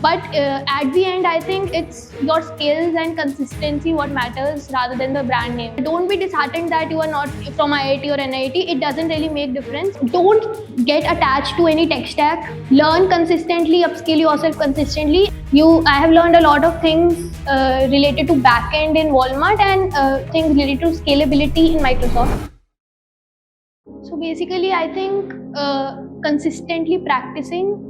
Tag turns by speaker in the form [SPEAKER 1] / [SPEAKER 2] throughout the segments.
[SPEAKER 1] But at the end, I think it's your skills and consistency what matters rather than the brand name. Don't be disheartened that you are not from IIT or NIT. It doesn't really make difference. Don't get attached to any tech stack. Learn consistently, upskill yourself consistently. I have learned a lot of things related to backend in Walmart and things related to scalability in Microsoft. So basically, I think consistently practicing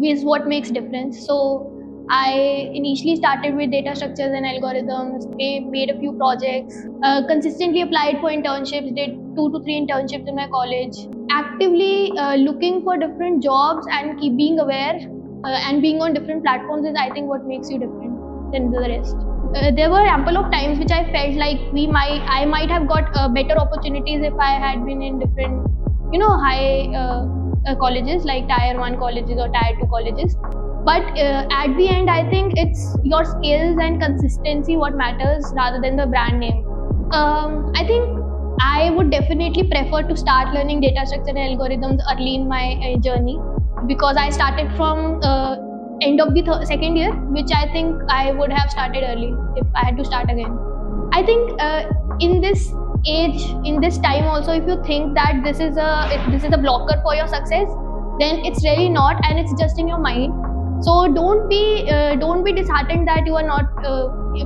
[SPEAKER 1] is what makes difference. So I initially started with data structures and algorithms, made a few projects, consistently applied for internships, did 2 to 3 internships in my college, actively looking for different jobs and keep being aware and being on different platforms is, I think, what makes you different than the rest. There were ample of times which I felt like I might have got better opportunities if I had been in different, high colleges like tier 1 colleges or tier 2 colleges. But at the end, I think it's your skills and consistency what matters rather than the brand name. I think I would definitely prefer to start learning data structure and algorithms early in my journey, because I started from end of the second year, which I think I would have started early if I had to start again. I think in this age, in this time also, if you think that this is a blocker for your success, then it's really not, and it's just in your mind. So don't be disheartened that you are not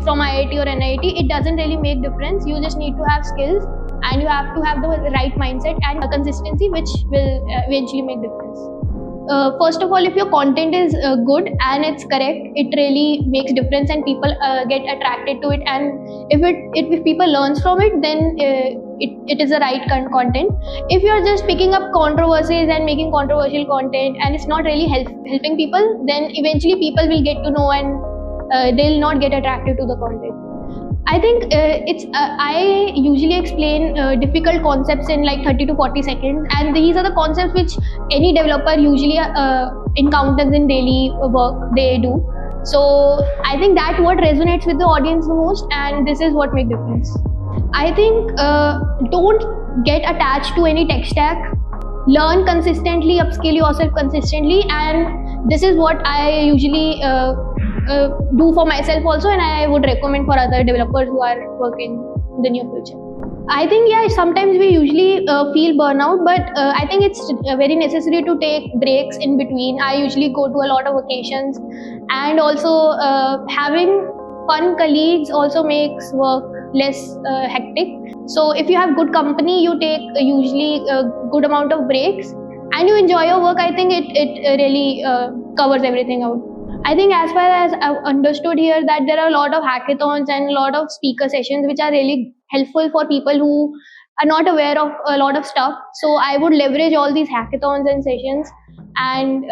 [SPEAKER 1] from IIT or NIT. It doesn't really make difference. You just need to have skills, and you have to have the right mindset and consistency, which will eventually make difference. First of all, if your content is good and it's correct, it really makes difference and people get attracted to it. And if people learns from it, then it is the right content. If you're just picking up controversies and making controversial content and it's not really helping people, then eventually people will get to know and they'll not get attracted to the content. I think I usually explain difficult concepts in like 30 to 40 seconds, and these are the concepts which any developer usually encounters in daily work they do. So I think that what resonates with the audience the most, and this is what makes difference. I think don't get attached to any tech stack. Learn consistently, upskill yourself consistently, and this is what I usually do for myself also, and I would recommend for other developers who are working in the near future. I think sometimes we usually feel burnout, but I think it's very necessary to take breaks in between. I usually go to a lot of vacations, and also having fun colleagues also makes work less hectic. So if you have good company, you take usually a good amount of breaks and you enjoy your work. I think it really covers everything out. I think as far as I've understood here, that there are a lot of hackathons and a lot of speaker sessions which are really helpful for people who are not aware of a lot of stuff. So I would leverage all these hackathons and sessions and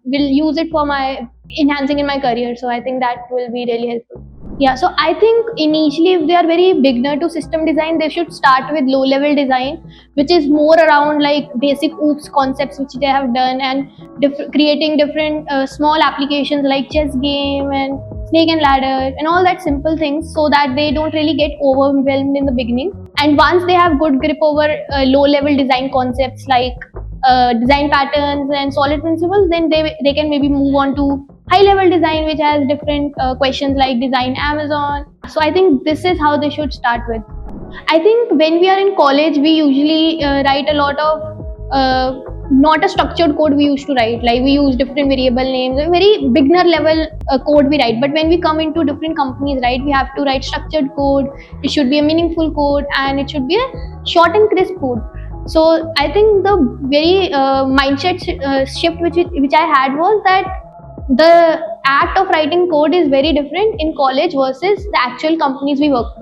[SPEAKER 1] will use it for my enhancing in my career. So I think that will be really helpful. Yeah, so I think initially if they are very beginner to system design, they should start with low level design, which is more around like basic OOPS concepts which they have done, and creating different small applications like chess game and snake and ladder and all that simple things, so that they don't really get overwhelmed in the beginning. And once they have good grip over low level design concepts like design patterns and solid principles, then they can maybe move on to high level design, which has different questions like design Amazon. So I think this is how they should start with. I think when we are in college, we usually write a lot of not a structured code we used to write. Like we use different variable names, a very beginner level code we write. But when we come into different companies, right, we have to write structured code. It should be a meaningful code, and it should be a short and crisp code. So I think the very mindset shift which I had was that the act of writing code is very different in college versus the actual companies we work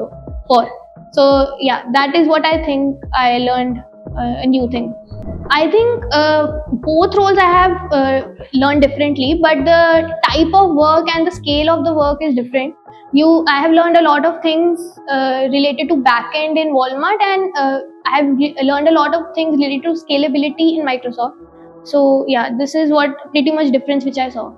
[SPEAKER 1] for. So yeah, that is what I think I learned a new thing. I think both roles I have learned differently, but the type of work and the scale of the work is different. I have learned a lot of things related to backend in Walmart, and I have learned a lot of things related to scalability in Microsoft. So yeah, this is what pretty much difference which I saw.